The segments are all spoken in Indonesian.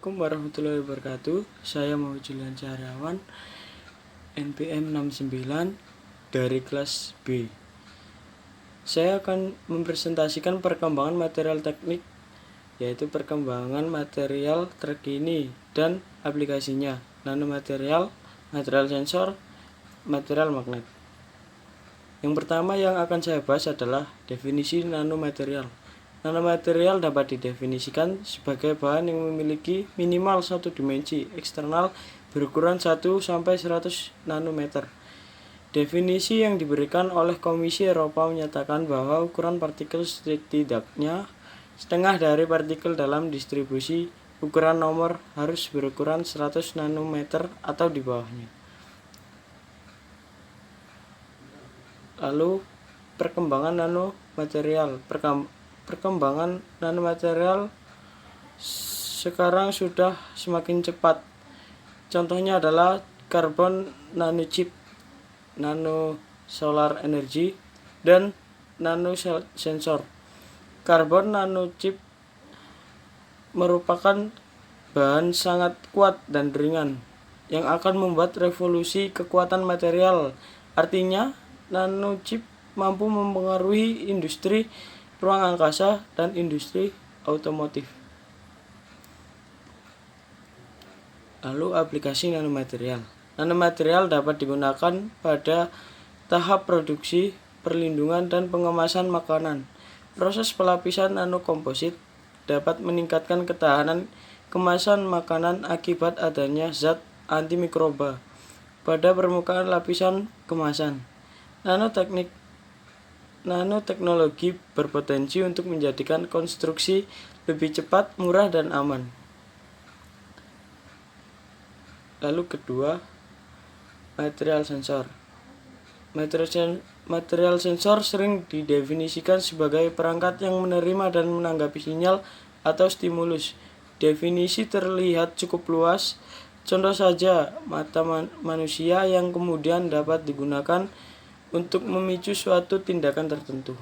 Assalamualaikum warahmatullahi wabarakatuh. Saya Muhammad Julian Cahriawan, NPM 69 dari kelas B. Saya akan mempresentasikan perkembangan material teknik, yaitu perkembangan material terkini dan aplikasinya, nanomaterial, material sensor, material magnet. Yang pertama yang akan saya bahas adalah definisi nanomaterial. Nanomaterial dapat didefinisikan sebagai bahan yang memiliki minimal satu dimensi eksternal berukuran 1-100 nanometer. Definisi yang diberikan oleh Komisi Eropa menyatakan bahwa ukuran partikel setidaknya setengah dari partikel dalam distribusi ukuran nomor harus berukuran 100 nanometer atau di bawahnya. Lalu perkembangan nanomaterial. Perkembangan nanomaterial sekarang sudah semakin cepat. Contohnya adalah karbon nanochip, nano solar energy, dan nano sensor. Karbon nanochip merupakan bahan sangat kuat dan ringan yang akan membuat revolusi kekuatan material. Artinya, nanochip mampu mempengaruhi industri ruang angkasa dan industri otomotif. Lalu aplikasi nanomaterial. Nanomaterial dapat digunakan pada tahap produksi, perlindungan, dan pengemasan makanan. Proses pelapisan nanokomposit dapat meningkatkan ketahanan kemasan makanan akibat adanya zat antimikroba pada permukaan lapisan kemasan. Nanoteknologi berpotensi untuk menjadikan konstruksi lebih cepat, murah, dan aman. Lalu kedua, material sensor. Material sensor sering didefinisikan sebagai perangkat yang menerima dan menanggapi sinyal atau stimulus. Definisi terlihat cukup luas. Contoh saja, mata manusia yang kemudian dapat digunakan untuk memicu suatu tindakan tertentu.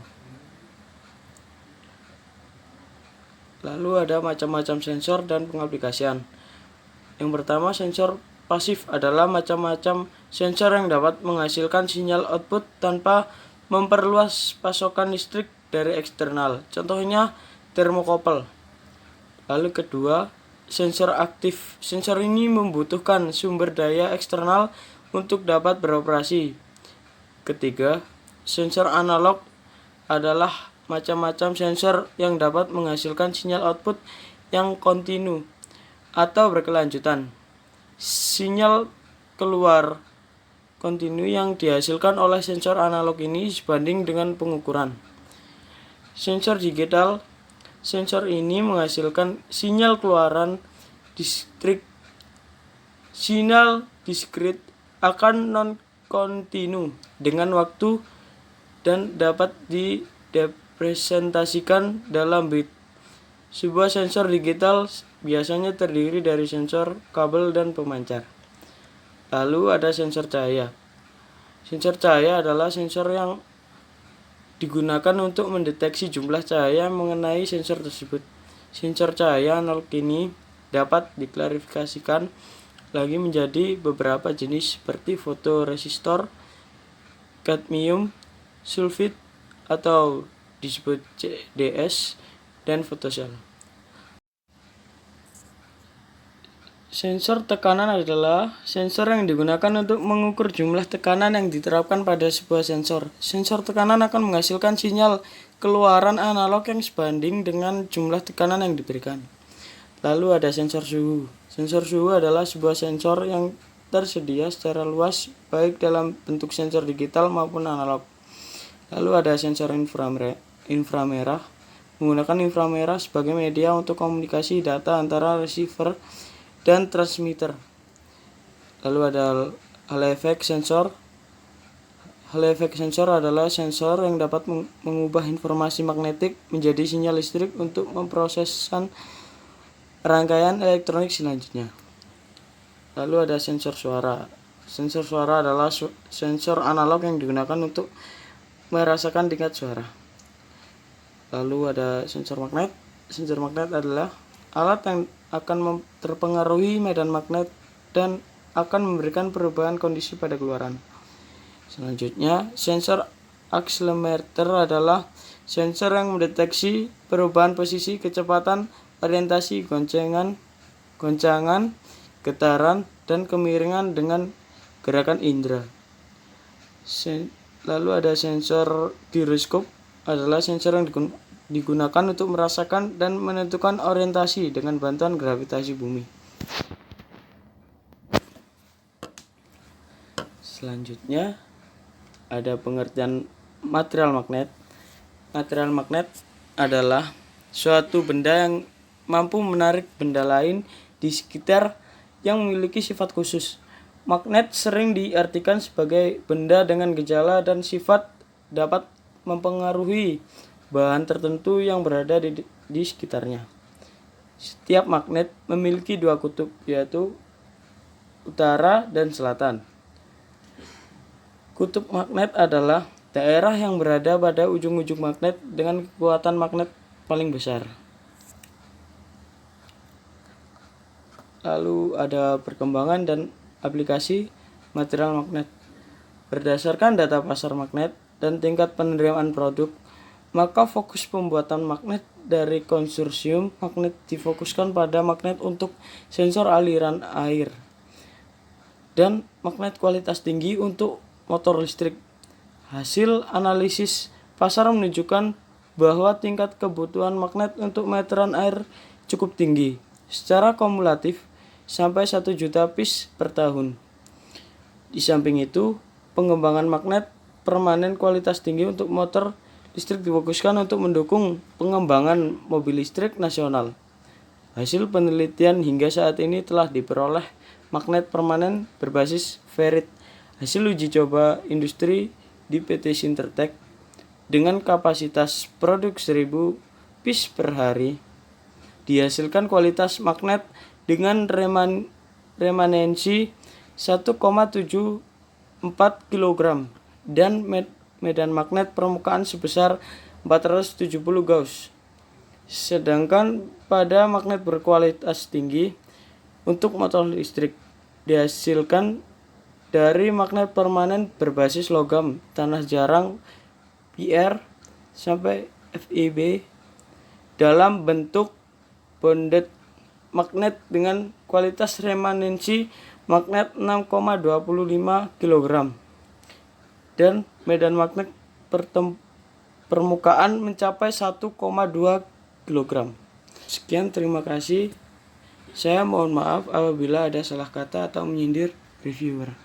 Lalu ada macam-macam sensor dan pengaplikasian. Yang pertama, sensor pasif adalah macam-macam sensor yang dapat menghasilkan sinyal output tanpa memperluas pasokan listrik dari eksternal. Contohnya termokopel. Lalu kedua, sensor aktif. Sensor ini membutuhkan sumber daya eksternal untuk dapat beroperasi. Ketiga, sensor analog adalah macam-macam sensor yang dapat menghasilkan sinyal output yang kontinu atau berkelanjutan. Sinyal keluar kontinu yang dihasilkan oleh sensor analog ini sebanding dengan pengukuran. Sensor digital. Sensor ini menghasilkan sinyal keluaran diskrit akan non-kontinu dengan waktu dan dapat direpresentasikan dalam bit. Sebuah sensor digital biasanya terdiri dari sensor, kabel, dan pemancar. Lalu ada sensor cahaya. Sensor cahaya adalah sensor yang digunakan untuk mendeteksi jumlah cahaya mengenai sensor tersebut. Sensor cahaya analog ini dapat diklarifikasikan lagi menjadi beberapa jenis seperti fotoresistor, kadmium sulfit atau disebut CDS, dan fotosel. Sensor tekanan adalah sensor yang digunakan untuk mengukur jumlah tekanan yang diterapkan pada sebuah sensor. Sensor tekanan akan menghasilkan sinyal keluaran analog yang sebanding dengan jumlah tekanan yang diberikan. Lalu ada sensor suhu. Sensor suhu adalah sebuah sensor yang tersedia secara luas baik dalam bentuk sensor digital maupun analog. Lalu ada sensor inframerah. Menggunakan inframerah sebagai media untuk komunikasi data antara receiver dan transmitter. Lalu ada Hall effect sensor. Hall effect sensor adalah sensor yang dapat mengubah informasi magnetik menjadi sinyal listrik untuk memprosesan rangkaian elektronik selanjutnya. Lalu ada sensor suara. Sensor suara adalah sensor analog yang digunakan untuk merasakan tingkat suara. Lalu ada sensor magnet. Sensor magnet adalah alat yang akan terpengaruhi medan magnet dan akan memberikan perubahan kondisi pada keluaran. Selanjutnya, sensor akselerometer adalah sensor yang mendeteksi perubahan posisi, kecepatan, orientasi, goncangan, getaran, dan kemiringan dengan gerakan indera. Lalu ada sensor giroskop, adalah sensor yang digunakan untuk merasakan dan menentukan orientasi dengan bantuan gravitasi bumi. Selanjutnya ada pengertian material magnet. Material magnet adalah suatu benda yang mampu menarik benda lain di sekitar yang memiliki sifat khusus. Magnet sering diartikan sebagai benda dengan gejala dan sifat dapat mempengaruhi bahan tertentu yang berada di sekitarnya. Setiap magnet memiliki dua kutub, yaitu utara dan selatan. Kutub magnet adalah daerah yang berada pada ujung-ujung magnet dengan kekuatan magnet paling besar. Lalu ada perkembangan dan aplikasi material magnet. Berdasarkan data pasar magnet dan tingkat penerimaan produk, maka fokus pembuatan magnet dari konsorsium magnet difokuskan pada magnet untuk sensor aliran air dan magnet kualitas tinggi untuk motor listrik. Hasil analisis pasar menunjukkan bahwa tingkat kebutuhan magnet untuk meteran air cukup tinggi, secara kumulatif sampai 1 juta piece per tahun. Di samping itu, pengembangan magnet permanen kualitas tinggi untuk motor listrik difokuskan untuk mendukung pengembangan mobil listrik nasional. Hasil penelitian hingga saat ini telah diperoleh magnet permanen berbasis ferrit. Hasil uji coba industri di PT Sintertek dengan kapasitas produk 1000 piece per hari dihasilkan kualitas magnet dengan remanensi 1,74 kg dan medan magnet permukaan sebesar 470 Gauss. Sedangkan pada magnet berkualitas tinggi untuk motor listrik dihasilkan dari magnet permanen berbasis logam, tanah jarang, PR sampai FeB dalam bentuk bonded magnet dengan kualitas remanensi magnet 6,25 kg dan medan magnet permukaan mencapai 1,2 kg. Sekian, terima kasih. Saya mohon maaf apabila ada salah kata atau menyindir reviewer.